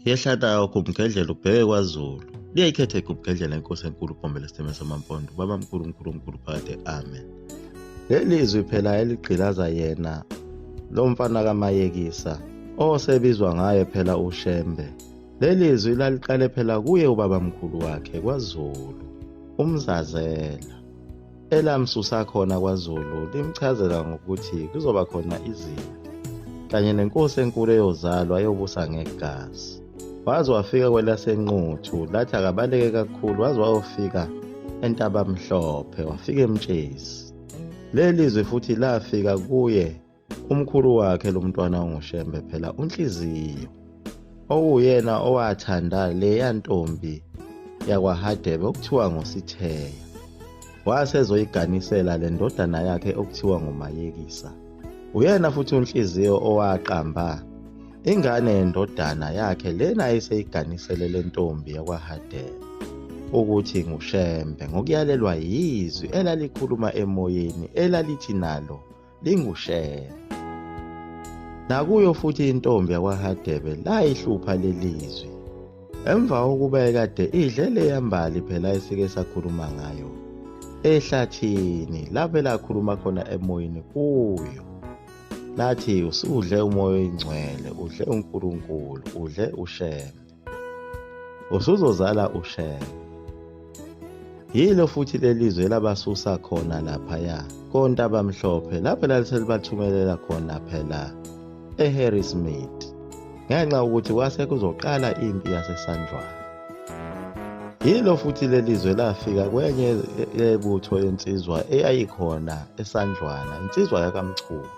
Yehlata kumgedlela ubheke kwaZulu. Liyayikhetha igubugedlela inkosi enkulu uBhombela Sithembe Samampondo, Baba mkhulu mkhulu mkhulu phakade. Amen. Lelizwi phela eligqilaza yena lo mfana kaMayekisa osebizwa ngaye phela uShembe. Lelizwi laliqale phela kuye ubaba mkhulu wakhe kwaZulu, uMzazela. Elamsusa khona kwaZulu limchazela ngokuthi kuzoba khona izimo kanye nenkosi enkulu eyozalwa ayobusa ngegazi. Waze wafika kwelaseNquthu, lathi akabaleke kakhulu, waze wayofika eNtabamhlophe, wafika eMtshezi. Lelizwi futhi lafika kuye umkhulu wakhe lo mntwana onguShembe phela uNhliziyo, okuyena owathanda leya ntombi yakwaHadebe okuthiwa nguSitheya. Wasezoyiganisela le ndodana yakhe okuthiwa nguMayekisa. Uyena futhi uNhliziyo owaqamba ingane yendodana yakhe lena ayeseyiganisele le ntombi yakwaHadebe ukuthi nguShembe, ngokuyalelwa yizwi elalikhuluma emoyeni elalithi nalo linguShembe. Nakuyo futhi intombi yakwaHadebe layihlupha lelizwi, emva kokuba ekade idle leya mbali phela esike sakhuluma ngayo ehlathini, lapho elakhuluma khona emoyeni kuyo. Lathi usudle umoya oyingcwele, udle uNkulunkulu, udle uShembe, usuzozala uShembe. Yilo futhi lelizwe labasusa khona laphaya koNtabamhlophe, lapho laliselibakuthumelela khona phela eHarrismith, ngenxa ukuthi kwase kuzoqala impi yaseSandlwana. Yilo futhi lelizwe lafika kwenye yebutho yensizwa eyayikhona eSandlwana, insizwa yakaMchunu,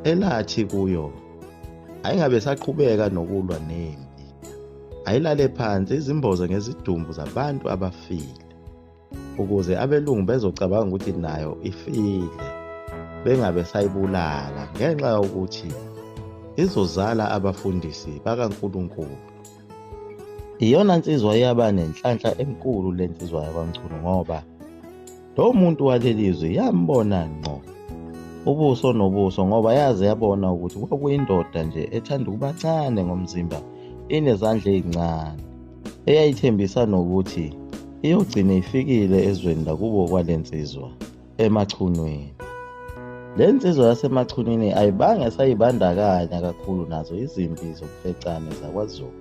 elathi kuyo ayingabe saqhubeka nokulwa nempi, ayilale phansi izimboze ngezidumbu zabantu abafile, ukuze abelungu bezocabanga ukuthi nayo ifile, bengabe sayibulala ngenxa yokuthi izozala abafundisi bakaNkulunkulu. Iyona nsizwa eyaba nenhlanhla enkulu le nsizwa yakwaMchunu, ngoba lo muntu walelizwi yambona ngqo ubuso nobuso, ngoba yaze yabona ukuthi kwakuyindoda nje ethanda ukuba ncane ngomzimba, inezandla ezincane, eyayithembisa nokuthi iyogcina ifikile ezweni lakubo kwalensizwa emachunweni. Le nsizwa yasemachunini ayibange sayibandakanya kakhulu nazo izimpi zokufecana zakwaZulu,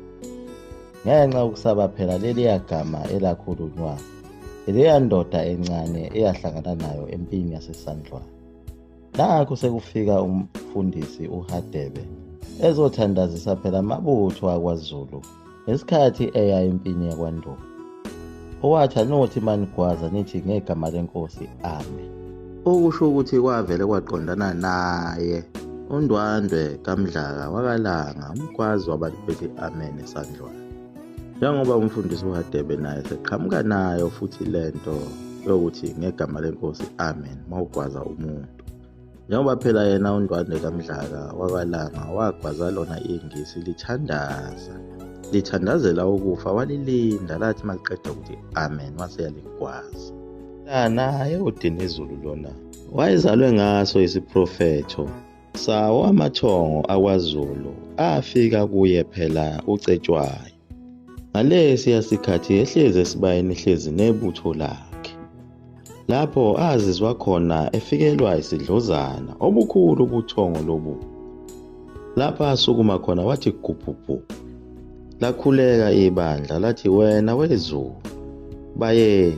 ngenxa yokusaba phela leliya gama elakhulunywa leya ndoda encane eyahlangana nayo empini yaseSandlwana. Nakho sekufika umfundisi uHadebe ezothandazisa phela amabutho akwaZulu ngesikhathi eya empini yakwaNdlovu. Owathi anothi manigwaza nithi ngegama lenkosi amen, okusho ukuthi kwavele kwaqondana naye uNdwandwe kaMdlaka wakalanga, umgwazi wabantu bethi amen eSandlwana. Njengoba umfundisi uHadebe naye seqhamuka nayo futhi lento yokuthi ngegama lenkosi amen mawugwaza umuntu, njengoba phela yena uNdwandwe kaMdlaka wakalanga wagwaza lona ingisi lithandazela ukufa, walilinda lathi maliqeda ukuthi amen wase yaligwaza. Naye uDinizulu lona wayezalwe ngaso isiprofetho sawo amathongo akwaZulu afika kuye phela uCetshwayo. Ngalesi sikhathi ehlezi esibayeni, ehlezi nebutho lakhe, lapho azizwa khona efikelwa isidlozana obukhulu ubuthongo lobu. Lapho asukuma khona wathi gubhubhu, lakhuleka ibandla lathi wena wezulu bayede.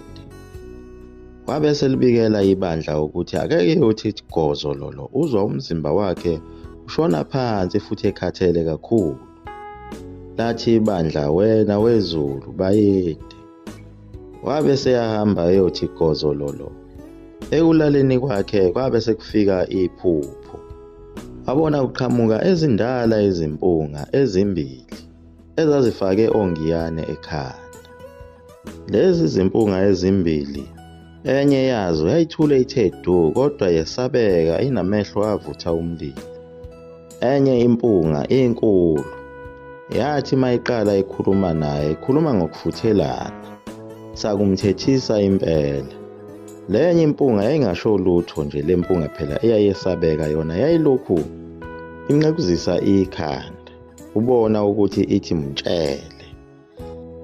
Wabe selibikela ibandla ukuthi akeke uthi gozololo, uzwa umzimba wakhe ushona phansi futhi ekhathele kakhulu. Lathi ibandla wena wezulu bayede. Wabe seyahamba eyothi gozololo. Ekulaleni kwakhe kwabe sekufika iphupho, wabona kuqhamuka ezindala ezimpunga ezimbili ezazifake ongiyane ekhanda. Lezi zimpunga ezimbili enye yazo yayithule ithe du, kodwa yesabeka inamehlo avutha umlilo. Enye impunga inkulu yathi mayiqala ikhuluma naye, ikhuluma ngokufuthelana, sakumthethisa impela. Lenye impunga yayingasho lutho nje, le mpunga phela eyayesabeka yona yayilokhu inqekuzisa ikhanda. ubona ukuthi ithi mtshele.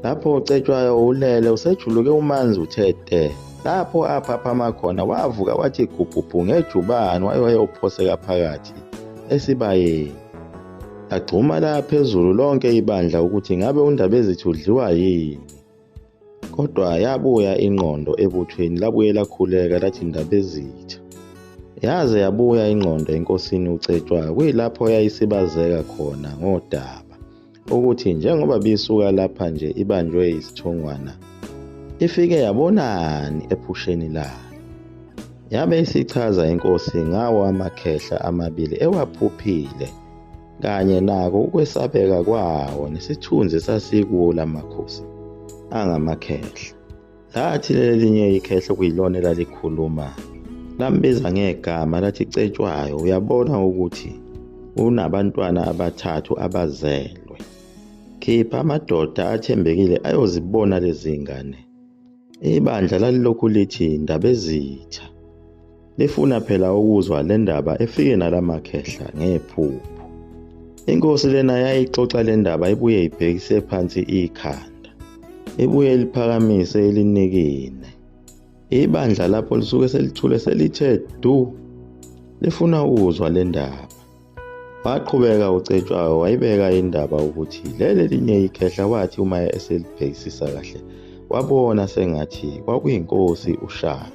Lapho uCetshwayo ulele usejuluke umanzi uthe. Lapho aphaphama khona wavuka wathi gubhubhu ngejubane wayophoseka phakathi esibayeni. Lagxuma la phezulu lonke ibandla ukuthi ngabe uNdabezithi udliwa yini. Kodwa yabuya ingqondo ebuthweni labuye lakhuleka lathi Ndabezithi. Yaze yabuya ingqondo enkosini uCetshwayo kuyilapho yayisibazeka khona ngodaba ukuthi njengoba bisuka lapha nje ibanjwe isithongwana ifike yabonani ephusheni layo. Yabe isichaza inkosi ngawo amakhehla amabili ewaphuphile kanye nako ukwesabeka kwawo nesithunzi sasikuwo lamakhosi angamakhehla. Lathi lelinye ikhehla kuyilona elalikhuluma lambiza ngegama lathi Cetshwayo, uyabona ukuthi unabantwana abathathu abazelwe. Khipha amadoda athembekile ayozibona lezi ngane. Ibandla lalilokhu lithi Ndabezitha lifuna phela ukuzwa le ndaba efike nalamakhehla ngephupho. Inkosi lena yayixoxa le ndaba ibuye ibhekise phansi ikhanda, ibuye liphakamise elinikine. Ibandla lapho lisuke selithule selithe du lifuna ukuzwa le ndaba. Waqhubeka uCetshwayo wayibeka indaba ukuthi leli linye ikhehla wathi uma eselibhekisisa kahle wabona sengathi kwakuyinkosi uShaka,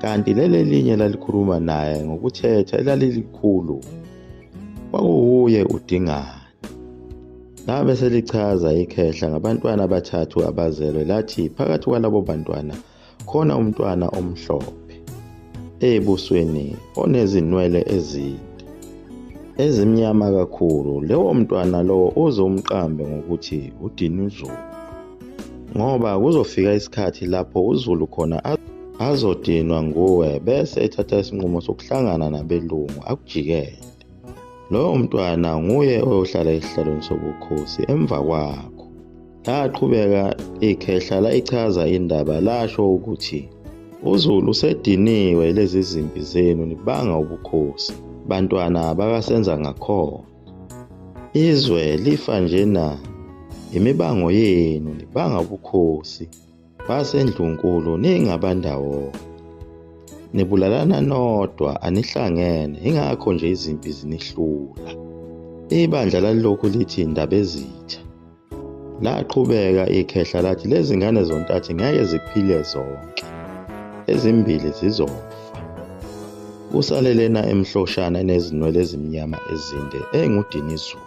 kanti leli linye lalikhuluma naye ngokuthetha elalilikhulu kwakuwuye uDingane. Labe selichaza ikhehla ngabantwana abathathu abazelwe lathi phakathi kwalabo bantwana khona umntwana omhlophe ebusweni onezinwele ezinde ezimnyama kakhulu. Lewo mntwana lowo uzomqambe ngokuthi uDinuzulu, ngoba kuzofika isikhathi lapho uZulu khona azodinwa nguwe bese ethatha isinqumo sokuhlangana nabelungu akujikele. Lowo mntwana nguye oyohlala esihlalweni sobukhosi emva kwakho. Laqhubeka ikhehla layichaza indaba lasho ukuthi uZulu usediniwe lezi zimpi zenu nibanga ubukhosi bantwana bakasenza ngakhona. Izwe lifa njena imibango yenu nibanga ubukhosi baseNdlunkulu ningabandawo. Nibulalana nodwa anihlangene ingakho nje izimpi zinihlula. Ibandla lalilokhu lithi Ndabezitha. Laqhubeka ikhehla lathi lezi ngane zontathu ngeke ziphile zonke, ezimbili zizofa. Kusale lena emhloshana enezinwele ezimnyama ezinde enguDinizulu.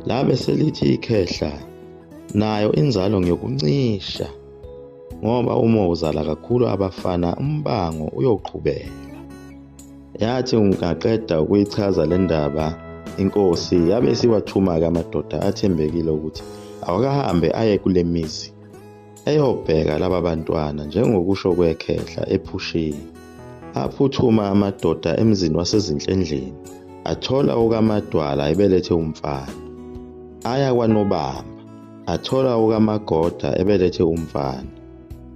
Labe selithi ikhehla nayo inzalo ngiyokuncisha, ngoba uma uzala kakhulu abafana umbango uyoqhubeka. Yathi ungaqeda ukuyichaza le ndaba inkosi yabe siwathuma-ke amadoda athembekile ukuthi awakahambe aye kule mizi eyobheka laba bantwana njengokusho kwekhehla ephushini. Aphuthuma amadoda emzini wasezinhlendleni athola ukaMadwala ebelethe umfana. Aya kwaNobamba athola ukaMagoda ebelethe umfana.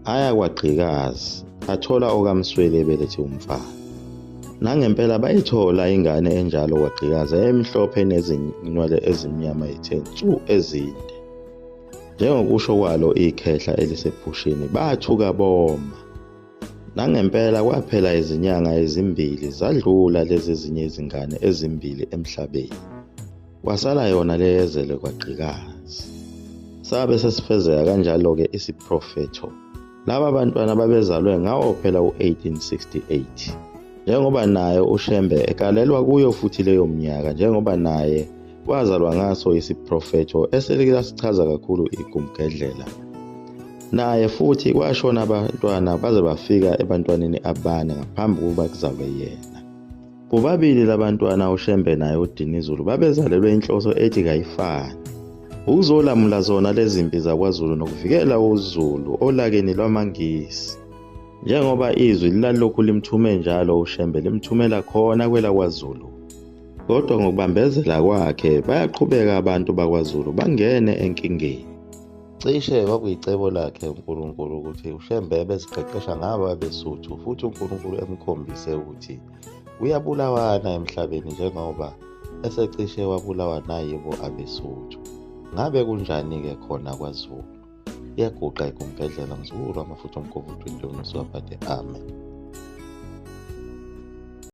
Aya kwaGqikazi athola ukaMsweli ebelethe umfana. Nangempela bayithola ingane enjalo kwaGqikazi emhlophe enezinwele ezimnyama ethe nsu ezinde. Njengokusho kwalo ikhehla elisephushini bathuka boma. Nangempela kwaphela izinyanga ezimbili zadlula lezi zinye izingane ezimbili emhlabeni. Kwasala yona leyezele kwaGqikazi. Sabe sesifezeka kanjalo-ke isiprofetho. Laba bantwana babezalwe ngawo phela u-1868. Njengoba naye uShembe ekalelwa kuyo futhi leyo mnyaka, njengoba naye wazalwa ngaso isiprofetho eselikasichaza kakhulu igumgedlela. Naye futhi kwashona abantwana baze bafika ebantwaneni abane ngaphambi kokuba kuzalwe yena. Bobabili labantwana uShembe naye uDinizulu babezalelwe inhloso ethi kayifani, ukuzolamula zona lezimpi zakwaZulu nokuvikela uZulu olakeni lwamaNgisi. Njengoba izwi lilalokhu limthume njalo uShembe limthumela khona kwelakwaZulu, kodwa ngokubambezela kwakhe bayaqhubeka abantu bakwaZulu bangene enkingeni. Cishe kwakuyicebo lakhe uNkulunkulu ukuthi uShembe ebeziqeqesha ngabo abeSuthu, futhi uNkulunkulu emkhombise ukuthi uyabulawana emhlabeni njengoba esecishe wabulawa nayibo abeSuthu. Ngabe kunjani-ke khona kwaZulu? Iyaguqa igumbedlela ngizulu amafutha omkhulu 21 siwaphathe. Amen.